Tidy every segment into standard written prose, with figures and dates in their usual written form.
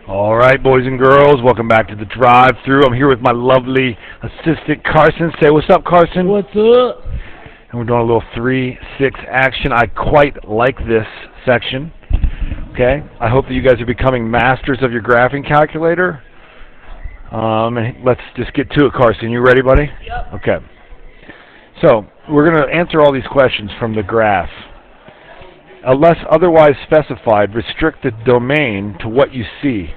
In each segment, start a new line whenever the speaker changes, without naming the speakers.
All right, boys and girls, welcome back to the drive-thru. I'm here with my lovely assistant, Carson. Say what's up, Carson.
What's up?
And we're doing a little 3-6 action. I quite like this section. Okay? I hope that you guys are becoming masters of your graphing calculator. And let's just get to it, Carson. You ready, buddy?
Yep.
Okay. So, we're going to answer all these questions from the graph. Unless otherwise specified, restrict the domain to what you see.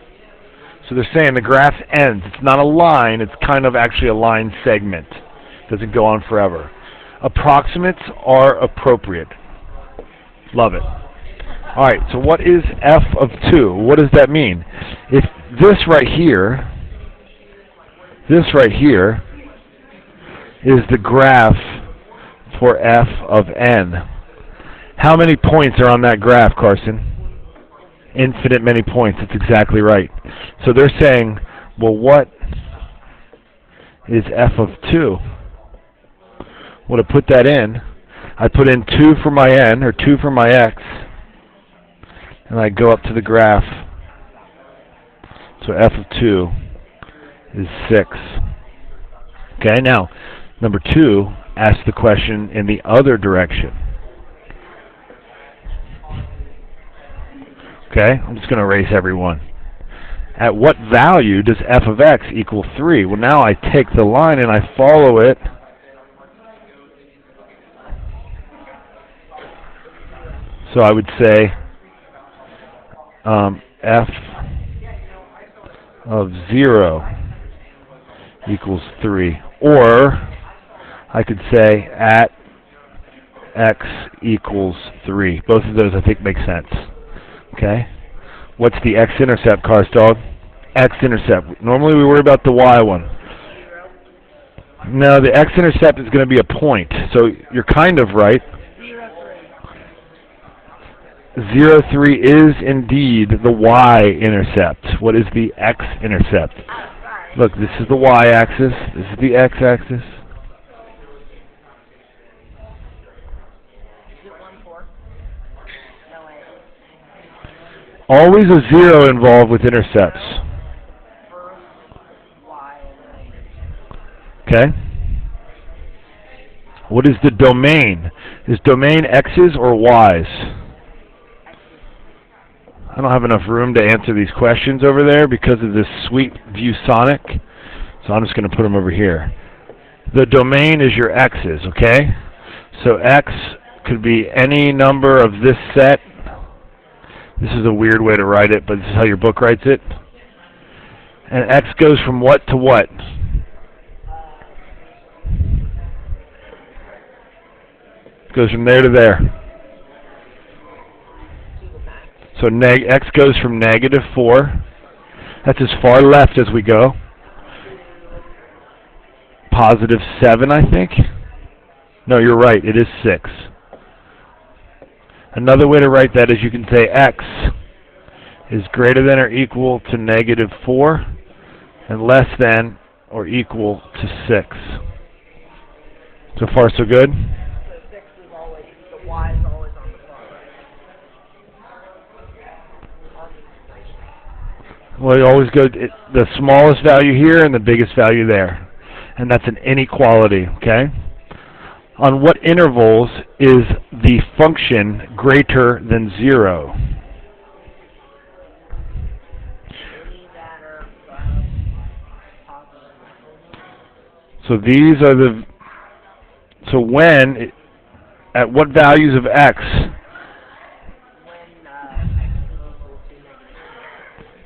So they're saying the graph ends. It's not a line, it's kind of actually a line segment. It doesn't go on forever. Approximates are appropriate. Love it. Alright, so what is f of 2? What does that mean? If this right here is the graph for f of n. How many points are on that graph, Carson? Infinite many points. That's exactly right. So they're saying, well, what is f of 2? Well, to put that in, I put in 2 for my n, or 2 for my x, and I go up to the graph. So f of 2 is 6. Okay, now, number 2 asks the question in the other direction. Okay, I'm just going to erase everyone. At what value does f of x equal 3? Well, now I take the line and I follow it. So I would say f of 0 equals 3. Or I could say at x equals 3. Both of those I think make sense. Okay, what's the x-intercept, Cars Dog? X-intercept. Normally we worry about the y one. No, the x-intercept is going to be a point, so you're kind of right. 0, 3 is indeed the y-intercept. What is the x-intercept? Look, this is the y-axis, this is the x-axis. Always a 0 involved with intercepts. Okay? What is the domain? Is domain x's or y's? I don't have enough room to answer these questions over there because of this sweet ViewSonic, so I'm just going to put them over here. The domain is your x's, okay? So x could be any number of this set. This is a weird way to write it, but this is how your book writes it. And x goes from what to what? Goes from there to there. So x goes from -4. That's as far left as we go. +7, I think. No, you're right. It is 6. Another way to write that is you can say x is greater than or equal to -4 and less than or equal to 6. So far, so good?
So 6 is always, the y is always on the far right.
Well, you always go the smallest value here and the biggest value there. And that's an inequality, okay? On what intervals is the function greater than 0? So these are the... So when... At what values of x?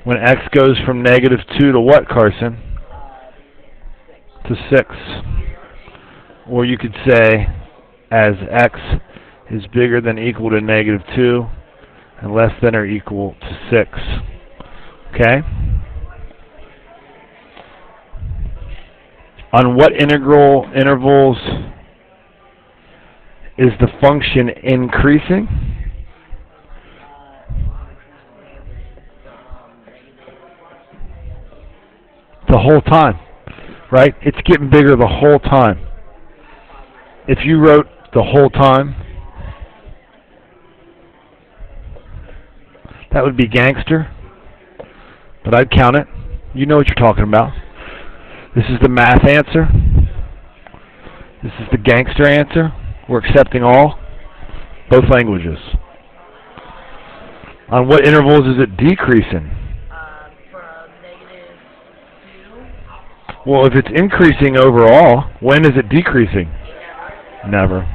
When x goes from -2 to what, Carson? To 6. Or you could say, as x is bigger than or equal to -2 and less than or equal to 6. Okay? On what intervals is the function increasing? The whole time, right? It's getting bigger the whole time. If you wrote the whole time, that would be gangster. but I'd count it. You know what you're talking about. This is the math answer. This is the gangster answer. We're accepting all, both languages. On what intervals is it decreasing?
From -2.
Well, if it's increasing overall, when is it decreasing? Never.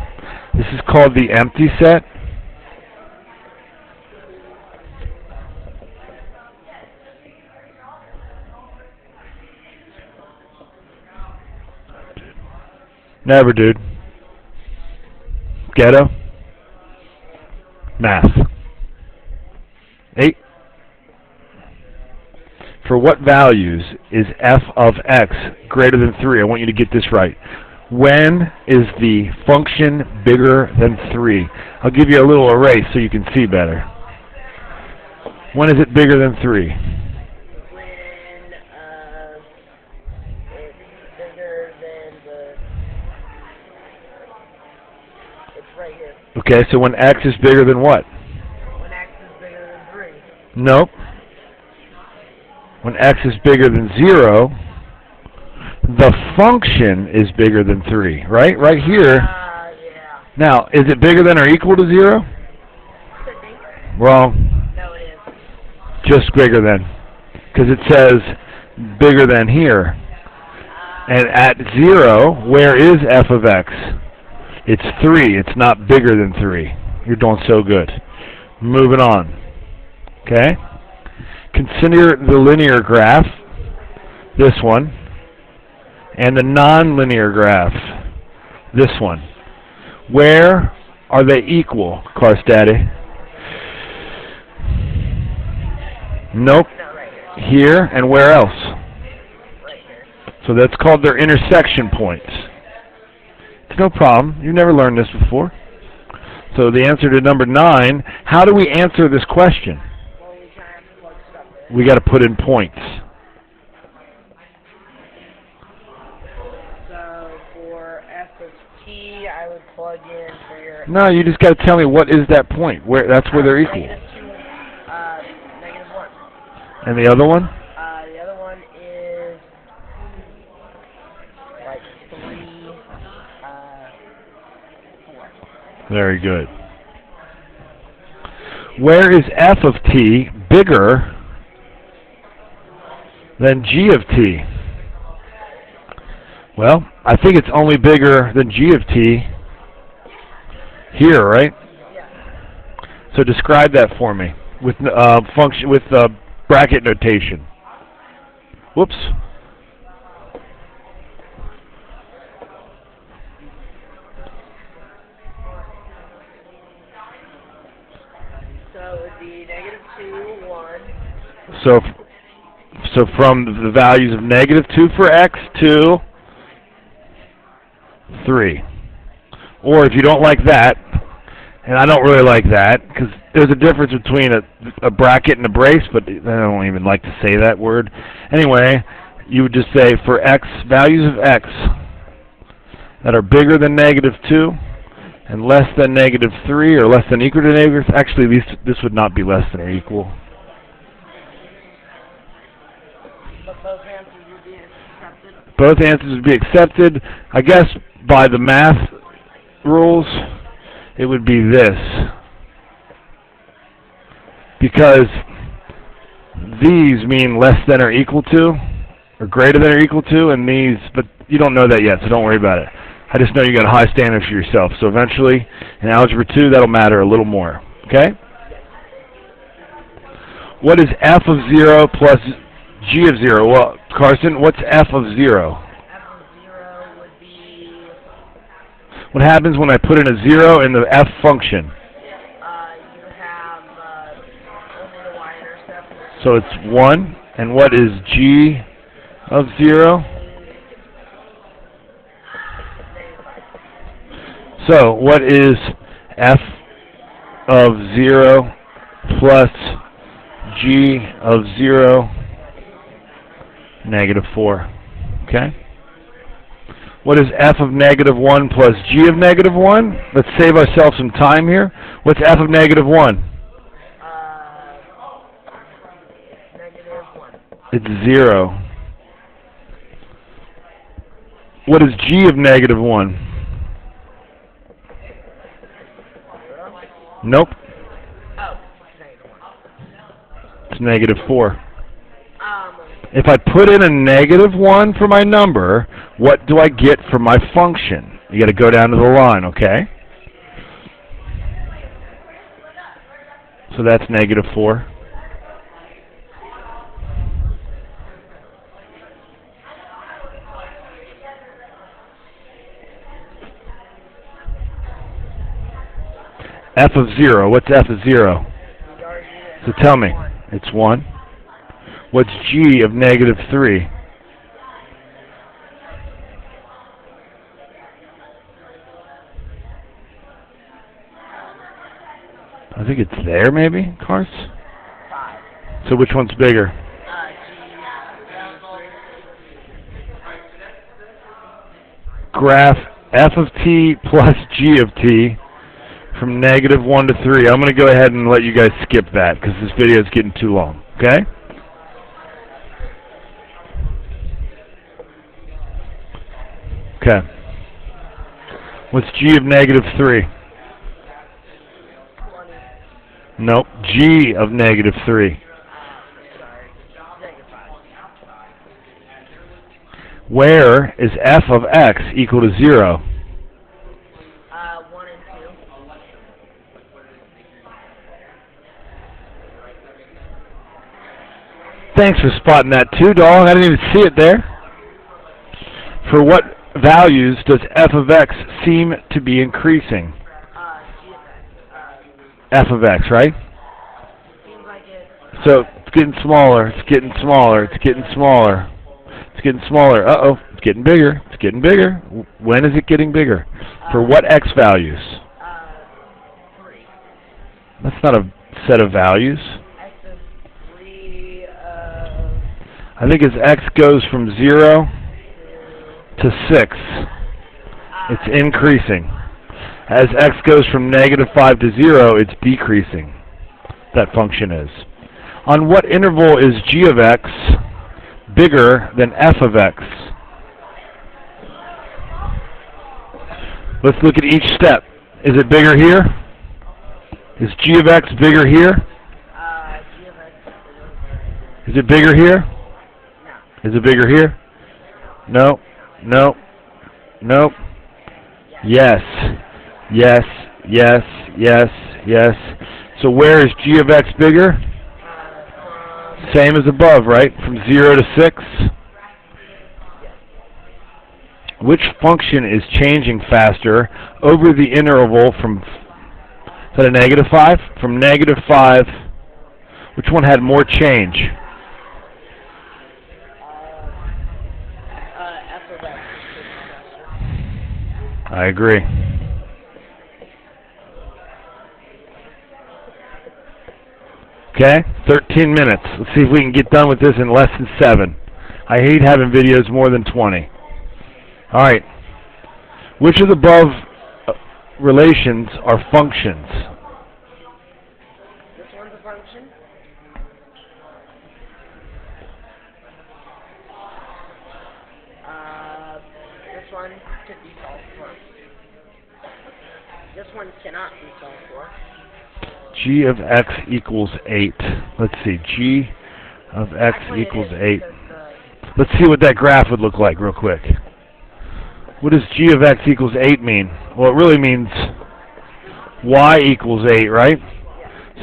This is called the empty set. Never, dude. Ghetto. Math. 8. For what values is f of x greater than 3? I want you to get this right. When is the function bigger than 3? I'll give you a little erase so you can see better. When is it bigger than 3?
When it's bigger than it's right here.
Okay, so when x is bigger than what?
When x is bigger than 3.
Nope. When x is bigger than 0, the function is bigger than 3, right? Right here.
Yeah.
Now, is it bigger than or equal to 0?
Could be.
Wrong.
No, it is.
Just bigger than. Because it says bigger than here. And at 0, where is f of x? It's 3. It's not bigger than 3. You're doing so good. Moving on. Okay? Consider the linear graph, this one, and the nonlinear graph, this one. Where are they equal, Cars Daddy? Nope.
No, right here.
Here, and where else?
Right here.
So that's called their intersection points. It's no problem. You've never learned this before. So the answer to number 9, how do we answer this question?
Well, we kind of have to plug stuff in.
We got to put in points.
So for f of t, I would plug in for your...
No, you just got to tell me what is that point. Where that's where they're equal.
-2, -1.
And the other one?
The other one is like 3, 4.
Very good. Where is f of t bigger than g of t? Well, I think it's only bigger than g of t here, right?
Yeah.
So describe that for me with function with bracket notation. Whoops.
So it would be -2, 1.
So from the values of -2 for x to 3. Or if you don't like that, and I don't really like that, because there's a difference between a bracket and a brace, but I don't even like to say that word. Anyway, you would just say for x, values of x that are bigger than -2 and less than -3 or less than equal to negative. Actually, this would not be less than or equal.
But both answers would be accepted.
Both answers would be accepted. I guess by the math rules, it would be this. Because these mean less than or equal to, or greater than or equal to, and these, but you don't know that yet, so don't worry about it. I just know you got a high standard for yourself, so eventually, in Algebra 2, that'll matter a little more, okay? What is f of 0 plus g of 0? Well, Carson, what's f of 0?
F of 0 would be...
What happens when I put in a 0 in the f function?
you have only the y-intercept.
So it's 1, and what is g of 0? So what is f of 0 plus g of 0? -4. Okay? What is f of -1 plus g of -1? Let's save ourselves some time here. What's f of -1?
-1 1.
It's 0. What is g of negative 1?
0?
Nope.
Oh, it's negative 1.
It's negative 4.
Um,
If I put in a negative 1 for my number, what do I get for my function? You got to go down to the line, okay? So that's negative 4. F of 0. What's f of 0? So tell me. It's 1. What's g of negative 3? I think it's there, maybe, Cars?
5.
So which one's bigger? Graph f of t plus g of t from negative 1 to 3. I'm going to go ahead and let you guys skip that because this video is getting too long, okay? Okay. What's g of negative 3? Nope. G of negative 3. Where is f of x equal to 0?
1 and 2.
Thanks for spotting that too, dog. I didn't even see it there. For what values does f of x seem to be increasing? F of x, right?
Seems like it.
So it's getting smaller, it's getting smaller, it's getting smaller. It's getting smaller. Uh-oh, it's getting bigger. It's getting bigger. When is it getting bigger? For what x values?
3.
That's not a set of values.
X is 3,
I think as x goes from 0 to 6, it's increasing. As x goes from negative 5 to 0, it's decreasing. That function is. On what interval is g of x bigger than f of x? Let's look at each step. Is it bigger here? Is g of x bigger here?
G of X
Is it bigger here?
No.
Is it bigger here? No. No. No. Yes. Yes. Yes. Yes. Yes. So where is g of x bigger? Same as above, right? From 0 to 6. Which function is changing faster over the interval from, is that a negative 5? From negative 5, which one had more change?
F of X.
I agree. Okay, 13 minutes. Let's see if we can get done with this in less than 7. I hate having videos more than 20. All right. Which of the above relations are functions?
This one's a function. This one could be solved for. This one cannot be solved for.
G of x equals 8. Let's see. G of x
Actually,
equals
it is
8.
because,
Let's see what that graph would look like real quick. What does g of x equals 8 mean? Well, it really means y equals 8, right?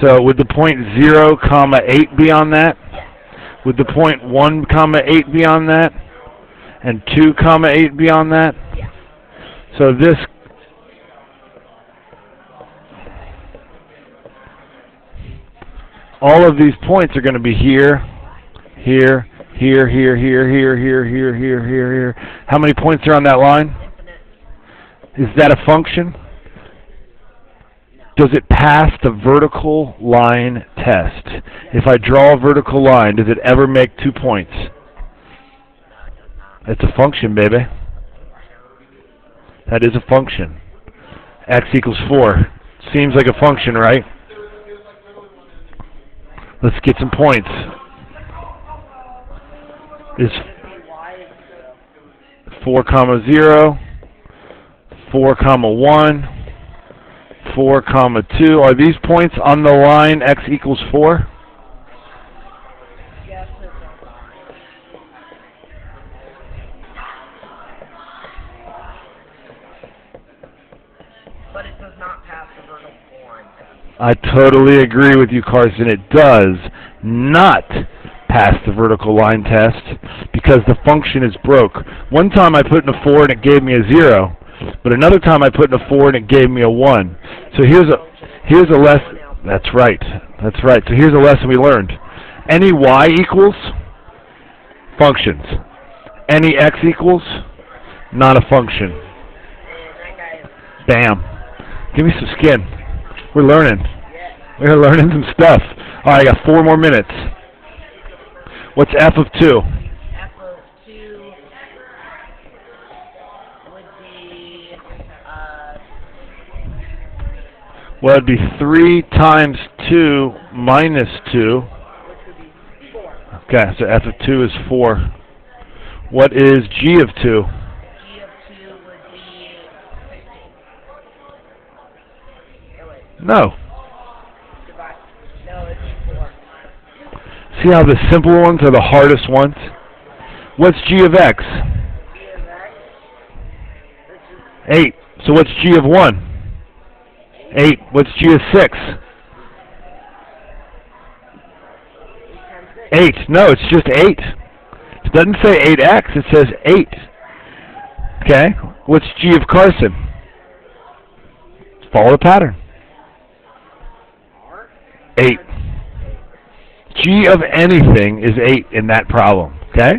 So would the point 0, comma 8 be on that? Would the point 1, comma 8 be on that? And 2, comma 8 be on that? So this, all of these points are going to be here, here, here, here, here, here, here, here, here, here, here. How many points are on that line? Is that a function? Does it pass the vertical line test? If I draw a vertical line, does it ever make 2 points? It's a function, baby. That is a function. X equals 4. Seems like a function, right? Let's get some points. is
y is
4 comma 0, 4 comma 1, 4 comma 2. Are these points on the line x equals 4?
yes, it's on the line. But it does not pass the vertical line test.
I totally agree with you, Carson. It does not pass the vertical line test because the function is broke. One time I put in a 4 and it gave me a 0, but another time I put in a 4 and it gave me a 1. So here's a lesson. That's right. That's right. So here's a lesson we learned. Any y equals functions. Any x equals not a function.
And that guy is,
Bam. Give me some skin. We're learning.
yeah.
We're learning some stuff. All right, I got 4 more minutes. What's f of 2?
F of 2 would be,
Well, it'd be 3 times 2 minus 2.
which would be 4.
Okay, so f of 2 is 4. What is g of 2?
G of 2 would be 16. Oh, wait.
No.
Divide. No, it'd be 4.
See how the simple ones are the hardest ones? What's g of x?
G of x, which is
8. So what's g of 1? 8. What's g of 6?
8 times 6.
8. No, it's just 8. It doesn't say 8x, it says 8. Okay? What's g of Carson? Follow the pattern.
R.
8. G of anything is 8 in that problem. Okay?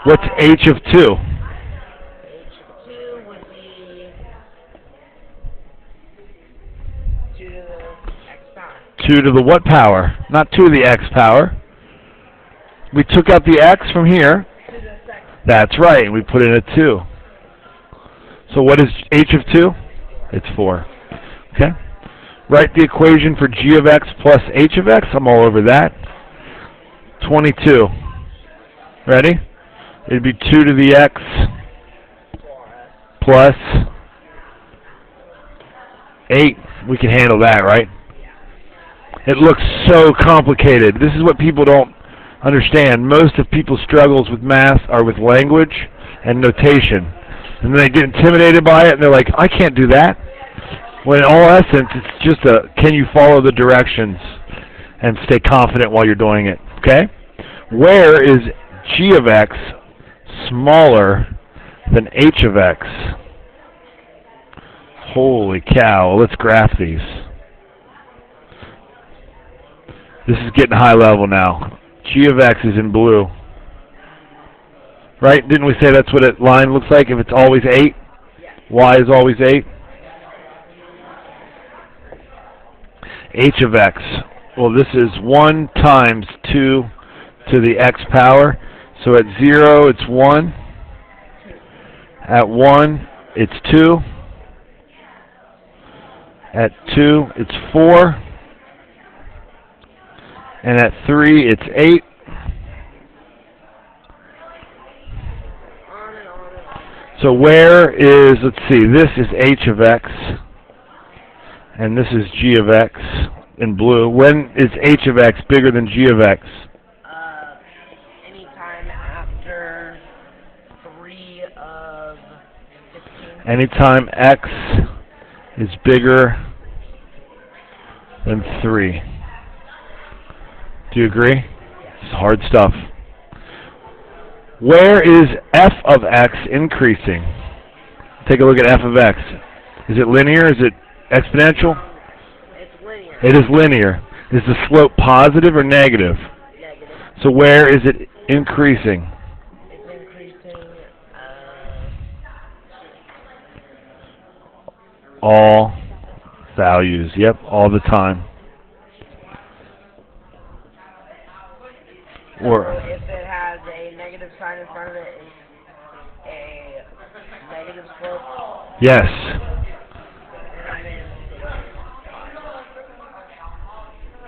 What's h of 2?
H of 2 would be 2 to the x power.
2 to the what power? Not 2 to the x power. We took out the x from here.
2 to the second.
That's right. We put in a 2. So what is h of 2? It's 4. Okay? Write the equation for g of x plus h of x. I'm all over that. 22. Ready? It'd be 2 to the x plus 8. We can handle that, right? It looks so complicated. This is what people don't understand. Most of people's struggles with math are with language and notation. And then they get intimidated by it and they're like, I can't do that. When in all essence, it's just a, can you follow the directions and stay confident while you're doing it, okay? Where is g of x smaller than h of x? Holy cow, let's graph these. This is getting high level now. G of x is in blue. Right? Didn't we say that's what a line looks like if it's always 8? Y is always 8? H of x. Well, this is 1 times 2 to the x power. So at 0, it's 1. At 1, it's 2. At 2, it's 4. And at 3, it's 8.
On and on and on.
So where is, let's see, this is h of x. And this is g of x in blue. When is h of x bigger than g of x?
Anytime after 3 of 15.
Anytime x is bigger than 3. Do you agree? It's hard stuff. Where is f of x increasing? Take a look at f of x. Is it linear? Is it exponential?
It's linear.
It is linear. Is the slope positive or negative?
Negative.
So where is it increasing?
It's increasing,
All values. Yep, all the time. Or
if it has a negative sign in front of it, it's a negative slope.
yes.
And then,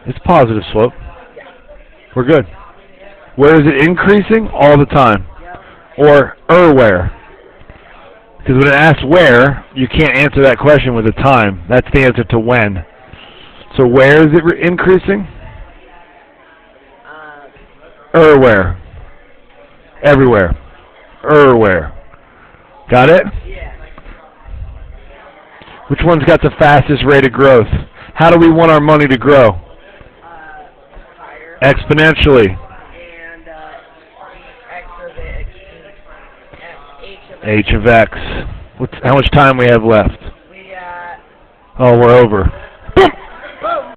It's positive slope. We're good. Where is it increasing? All the time.
Yep.
Or where? Because when it asks where, you can't answer that question with a time. That's the answer to when. So where is it increasing? Where? Everywhere. Where? Got it?
Yeah.
Which one's got the fastest rate of growth? How do we want our money to grow?
Higher.
Exponentially.
And X of X. H of X.
H of X. How much time we have left?
We got.
Oh, we're over.